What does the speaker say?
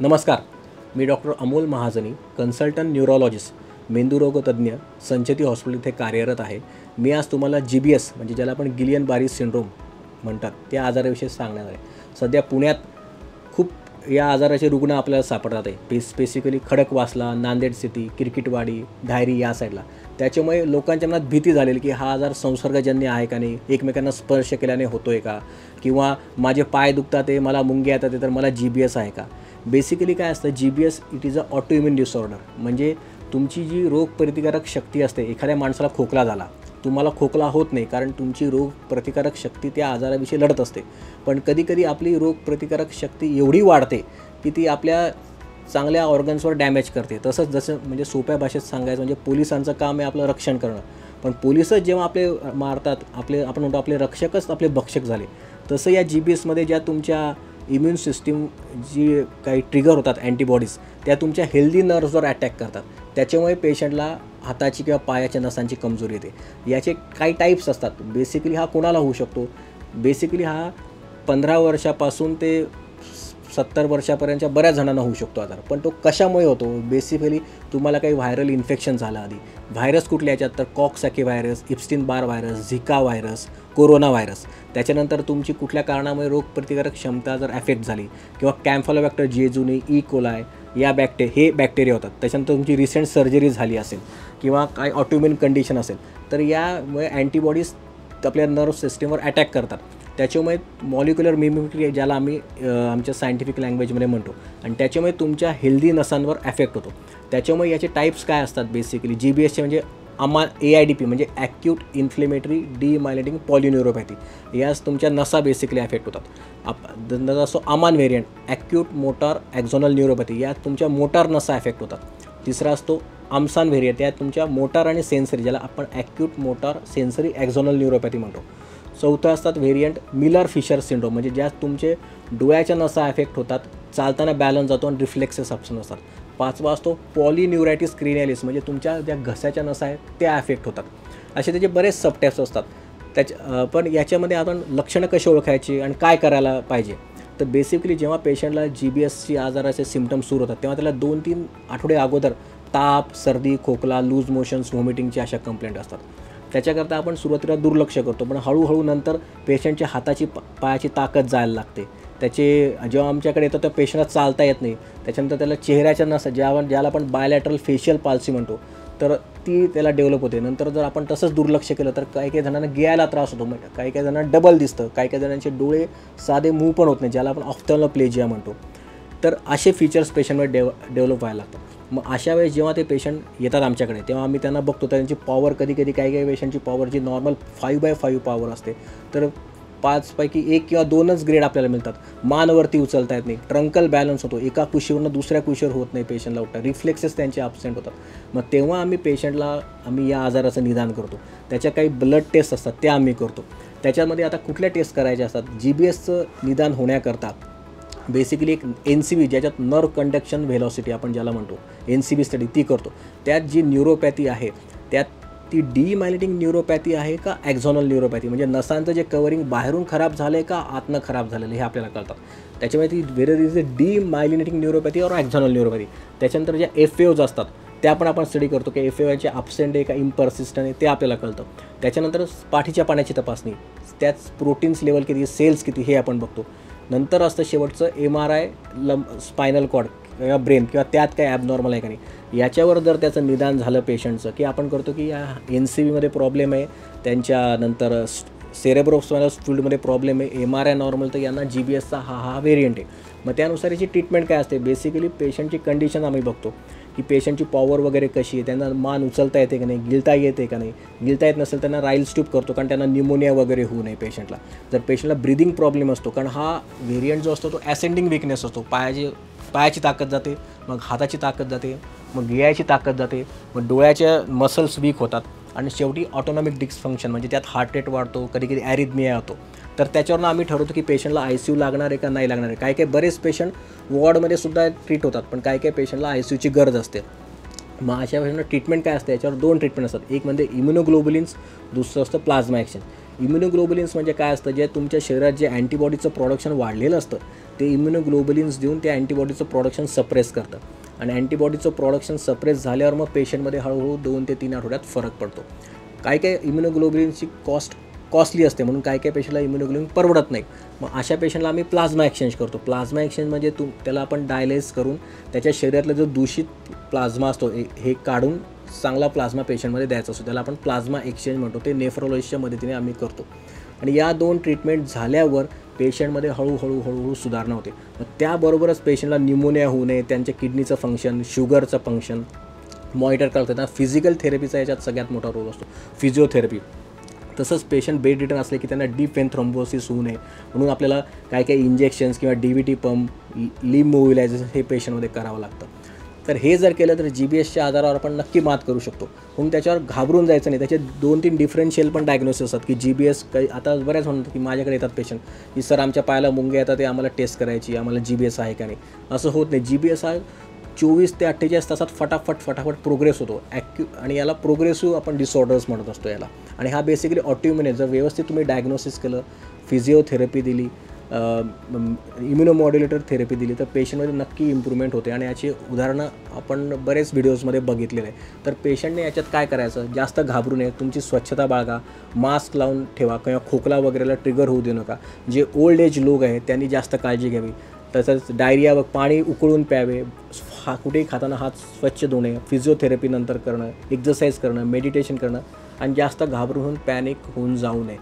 नमस्कार, मी डॉक्टर अमोल महाजनी, consultant neurologist, मेंदुरोगतज्ञ, Sancheti hospital इथे कार्यरत आहे. मी आज तुम्हाला GBS म्हणजे ज्याला आपण गिलियन बारी सिंड्रोम म्हणतात त्या आजाराविषयी सांगणार आहे. सध्या पुण्यात खूप या आजाराचे रुग्ण आपल्याला सापडतात आहे. स्पेसिफिकली खडकवासला, नांदेड सिटी, किरकिटवाडी, धायरी या साईडला. त्याच्यामुळे लोकांच्या मनात भीती झालेली की हा आजार संसर्गजन्य आहे का नाही, एकमेकांना स्पर्श केल्याने होतोय का, किंवा माझे पाय दुखतात आहे, मला मुंग्या येतात आहे, तर मला GBS आहे का. बेसिकली काय असतं, GBS it is a autoimmune disorder. म्हणजे तुमची जी रोगप्रतिकारक शक्ती असते, एखाद्या माणसाला खोकला झाला, तुम्हाला खोकला होत नाही कारण तुमची रोगप्रतिकारक शक्ती त्या आजाराविषयी लढत असते. पण कधीकधी आपली रोगप्रतिकारक शक्ती एवढी वाढते की ती आपल्या चांगल्या ऑर्गन्सवर डॅमेज करते. तसंच जसं म्हणजे सोप्या भाषेत सांगायचं म्हणजे पोलिसांचं काम आहे आपलं रक्षण करणं, पण पोलिसच जेव्हा आपले मारतात, आपण म्हणतो आपले रक्षकच आपले भक्षक झाले. तसं या GBSमध्ये ज्या तुमच्या इम्युन सिस्टीम जी काही ट्रिगर होतात अँटीबॉडीज, त्या तुमच्या हेल्दी नर्व्सवर अटॅक करतात. त्याच्यामुळे पेशंटला हाताची किंवा पायाच्या नसांची कमजोरी येते. याचे काही टाईप्स असतात. बेसिकली हा कोणाला होऊ शकतो, बेसिकली हा 15 वर्षापासून ते 70 वर्षापर्यंतच्या बऱ्याच जणांना होऊ शकतो आजार. पण तो कशामुळे होतो, बेसिकली तुम्हाला काही व्हायरल इन्फेक्शन झालं आधी. व्हायरस कुठले याच्यात, तर कॉक्सॅकी व्हायरस, इप्स्टीन बार व्हायरस, झिका व्हायरस, कोरोना व्हायरस. त्याच्यानंतर तुमची कुठल्या कारणामुळे रोगप्रतिकारक क्षमता जर अफेक्ट झाली, किंवा कॅम्फॉलोबॅक्टर जेजुनी, कोलाय या हे बॅक्टेरिया होतात. त्याच्यानंतर तुमची रिसेंट सर्जरी झाली असेल किंवा काही ऑटोइम्युन कंडिशन असेल, तर यामुळे अँटीबॉडीज आपल्या नर्व्ह सिस्टीमवर अटॅक करतात. त्याच्यामुळे मॉलिक्युलर मिमिक्री ज्याला आम्ही आमच्या सायंटिफिक लँग्वेजमध्ये म्हणतो, आणि त्याच्यामुळे तुमच्या हेल्दी नसांवर अफेक्ट होतो. त्याच्यामुळे याचे टाईप्स काय असतात, बेसिकली GBSचे म्हणजे AIDP म्हणजे ॲक्यूट इन्फ्लेमेटरी डिमायलेटिंग पॉलिन्युरोपॅथी. यास तुमच्या नसा बेसिकली अफेक्ट होतात. असो अमान व्हेरियंट ॲक्यूट मोटार ॲक्झोनल न्यूरोपॅथी, यात तुमच्या मोटार नसा अफेक्ट होतात. तिसरा असतो आमसान व्हेरियंट, यात तुमच्या मोटार आणि सेन्सरी, ज्याला आपण ॲक्यूट मोटार सेन्सरी ॲक्झोनल न्यूरोपॅथी म्हणतो. चौथं असतात व्हेरियंट मिलर फिशर सिंड्रोम, म्हणजे ज्यात तुमचे डोळ्याच्या नसा अफेक्ट होतात, चालताना बॅलन्स जातो आणि रिफ्लेक्सेस ऑप्शन असतात. पाचवा असतो पॉलिन्युरायटिस क्रिनियालिस, म्हणजे तुमच्या ज्या घशाच्या नसा आहेत त्या अफेक्ट होतात. असे त्याचे बरेच सबटाईप्स असतात. पण याच्यामध्ये आपण लक्षणं कशी ओळखायची आणि काय करायला पाहिजे, तर बेसिकली जेव्हा पेशंटला GBSची आजाराचे सिम्पटम्स सुरू होतात तेव्हा त्याला 2-3 आठवडे अगोदर ताप, सर्दी, खोकला, लूज मोशन्स, व्हॉमिटिंगची अशा कंप्लेंट असतात. त्याच्याकरता आपण सुरुवातीला दुर्लक्ष करतो, पण हळूहळू नंतर पेशंटच्या हाताची पायाची ताकद जायला लागते. जेव्हा आमच्याकडे येतो त्या पेशंटला चालता येत नाही. त्याच्यानंतर त्याला चेहऱ्याच्या नसा, ज्याला आपण बायलॅटरल फेशियल पाल्सी म्हणतो, तर ती त्याला डेव्हलप होते. नंतर जर आपण तसंच दुर्लक्ष केलं तर काही जणांना गिळायला त्रास होतो, काही जणांना डबल दिसतं, काही जणांचे डोळे साधे मूव पण होत नाही, ज्याला आपण ऑफ्थॅल्मोप्लेजिया म्हणतो. तर असे फीचर्स पेशंटमध्ये डेव्हलप व्हायला लागतात. मग अशा वेळेस जेव्हा ते पेशंट येतात आमच्याकडे तेव्हा आम्ही त्यांना बघतो. त्यांची पॉवर कधी काही पेशंटची पॉवर जी नॉर्मल 5/5 पॉवर असते, तर 5 पैकी 1 किंवा 2च ग्रेड आपल्याला मिळतात. मानवरती उचलता येत नाही, ट्रंकल बॅलन्स होतो, एका कुशीवरनं दुसऱ्या कुशीवर होत नाही पेशंटला उठता, रिफ्लेक्सेस त्यांचे ॲब्सेंट होतात. मग तेव्हा आम्ही या आजाराचं निदान करतो. त्याच्या काही ब्लड टेस्ट असतात त्या आम्ही करतो. त्याच्यामध्ये आता कुठल्या टेस्ट करायच्या असतात, GBSचं निदान होण्याकरता बेसिकली एक NCV, ज्याच्यात नर्व कंडक्शन व्हेलॉसिटी आपण ज्याला म्हणतो, NCV स्टडी ती करतो. त्यात जी न्यूरोपॅथी आहे त्यात ती डिमायलेटिंग न्यूरोपॅथी आहे का ॲक्झोनल न्यूरोपॅथी, म्हणजे नसांचं जे कवरिंग बाहेरून खराब झालं आहे का आतनं खराब झालेलं हे आपल्याला कळतात. त्याच्यामुळे ती वेदर इज अ डिमायलिनेटिंग न्यूरोपॅथी और ॲक्झोनल न्यूरोपॅथी. त्याच्यानंतर ज्या FAOज असतात त्या पण आपण स्टडी करतो की FAOचे ॲब्सेंट आहे का इम्पर्सिस्टंट आहे ते आपल्याला कळतं. त्याच्यानंतर पाठीच्या पाण्याची तपासणी, त्यात प्रोटीन्स लेवल किती, सेल्स किती हे आपण बघतो. नंतर असतं शेवटचं MRI स्पायनल कॉर्ड किंवा ब्रेन, किंवा त्यात काय ॲबनॉर्मल आहे का नाही. याच्यावर जर त्याचं निदान झालं पेशंटचं, की आपण करतो की या NCVमध्ये प्रॉब्लेम आहे, त्यांच्यानंतर सेरेब्रोस्पायनल फ्लुइडमध्ये प्रॉब्लेम आहे, MRI नॉर्मल, तर यांना GBSचा हा व्हेरियंट आहे. मग त्यानुसार याची ट्रीटमेंट काय असते, बेसिकली पेशंटची कंडिशन आम्ही बघतो की पेशंटची पॉवर वगैरे कशी आहे, त्यांना मान उचलता येते का नाही, गिळता येते का नाही. गिळता येत नसेल त्यांना राईल्स ट्यूब करतो, कारण त्यांना न्यूमोनिया वगैरे होऊ नये पेशंटला. जर पेशंटला ब्रिदिंग प्रॉब्लेम असतो, कारण हा व्हेरियंट जो असतो तो ॲसेंडिंग विकनेस असतो, पायाची ताकद जाते, मग हाताची ताकद जाते, मग गिळायची ताकद जाते, मग डोळ्याच्या मसल्स वीक होतात, आणि शेवटी ऑटोनॉमिक डिस्फंक्शन, म्हणजे त्यात हार्ट रेट वाढतो, कधी ॲरिथमिया होतो. तर त्याच्यावरून आम्ही ठरवतो की पेशंटला ICU लागणार आहे का नाही लागणार आहे. काही बरेच पेशंट वॉर्डमध्ये सुद्धा ट्रीट होतात, पण काही पेशंटला ICUची गरज असते. मग अशा पेशंटला ट्रीटमेंट काय असते, याच्यावर 2 ट्रीटमेंट असतात. एक म्हणजे इम्युनोग्लोबुलिन्स, दुसरं असतं प्लाझ्मा ॲक्शन. इम्युनोग्लोबुलिन्स म्हणजे काय असतं, जे तुमच्या शरीरात जे अँटीबॉडीचं प्रोडक्शन वाढलेलं असतं ते इम्युनोग्लोबुलिन्स देऊन ते अँटीबॉडीचं प्रोडक्शन सप्रेस करतं आणि अँटीबॉडीचं प्रोडक्शन सप्रेस झाल्यावर मग पेशंटमध्ये हळूहळू 2 ते 3 आठवड्यात फरक पडतो. काही इम्युनोग्लोबुलिनची कॉस्टली असते म्हणून काही पेशंटला इम्युनोग्लोबुलिन परवडत नाही. मग अशा पेशंटला आम्ही प्लाझ्मा एक्सचेंज करतो. प्लाझ्मा एक्सचेंज म्हणजे त्याला आपण डायलाइज करून त्याच्या शरीरातला जो दूषित प्लाझ्मा असतो हे काढून चांगला प्लाझ्मा पेशंटमध्ये द्यायचा असतो. त्याला आपण प्लाझ्मा एक्सचेंज म्हणतो. ते नेफ्रोलॉजिस्टच्या मदतीने आम्ही करतो आणि या 2 ट्रीटमेंट झाल्यावर पेशंटमध्ये हळूहळू सुधारणा होते. मग त्याबरोबरच पेशंटला न्यूमोनिया होऊ नये, त्यांच्या किडनीचं फंक्शन, शुगरचं फंक्शन मॉनिटर करता येतात. फिजिकल थेरपीचा याच्यात सगळ्यात मोठा रोल असतो, फिजिओथेरपी. तसंच पेशंट बेड रिटर्न असले की त्यांना डीप वेन थ्रोम्बोसिस होऊ नये म्हणून आपल्याला काही इंजेक्शन्स किंवा DVT पंप, लिम्ब मोबिलायझेशन हे पेशंटमध्ये करावं लागतं. तर हे जर केलं तर GBSच्या आजारावर आपण नक्की मात करू शकतो. म्हणून त्याच्यावर घाबरून जायचं नाही. त्याचे 2-3 डिफरन्शियल पण डायग्नोसिस असतात की GBS काही आता बऱ्याच म्हणतात की माझ्याकडे येतात पेशंट की सर आमच्या पायाला मुंग्या येतात, ते आम्हाला टेस्ट करायची, आम्हाला GBS आहे का नाही. असं होत नाही. GBS हा 24 ते 48 तासात फटाफट प्रोग्रेस होतो आणि याला प्रोग्रेसिव्ह आपण डिसऑर्डर्स म्हणत असतो याला. आणि हा बेसिकली ऑटोइम्युन आहे. जर व्यवस्थित तुम्ही डायग्नोसिस केलं, फिजिओथेरपी दिली, इम्युनोमॉड्युलेटर थेरपी दिली तर पेशंटमध्ये नक्की इम्प्रूव्हमेंट होते. आणि याची उदाहरणं आपण बरेच व्हिडिओजमध्ये बघितलेले आहे. तर पेशंटने याच्यात काय करायचं, जास्त घाबरू नये, तुमची स्वच्छता बाळगा, मास्क लावून ठेवा किंवा खोकला वगैरेला ट्रिगर होऊ देऊ नका. जे ओल्ड एज लोक आहेत त्यांनी जास्त काळजी घ्यावी. तसंच डायरिया पाणी उकळून प्यावे, कुठेही खाताना हात स्वच्छ धुणे, फिजिओथेरपी नंतर करणं, एक्झरसाईज करणं, मेडिटेशन करणं आणि जास्त घाबरून पॅनिक होऊन जाऊ नये.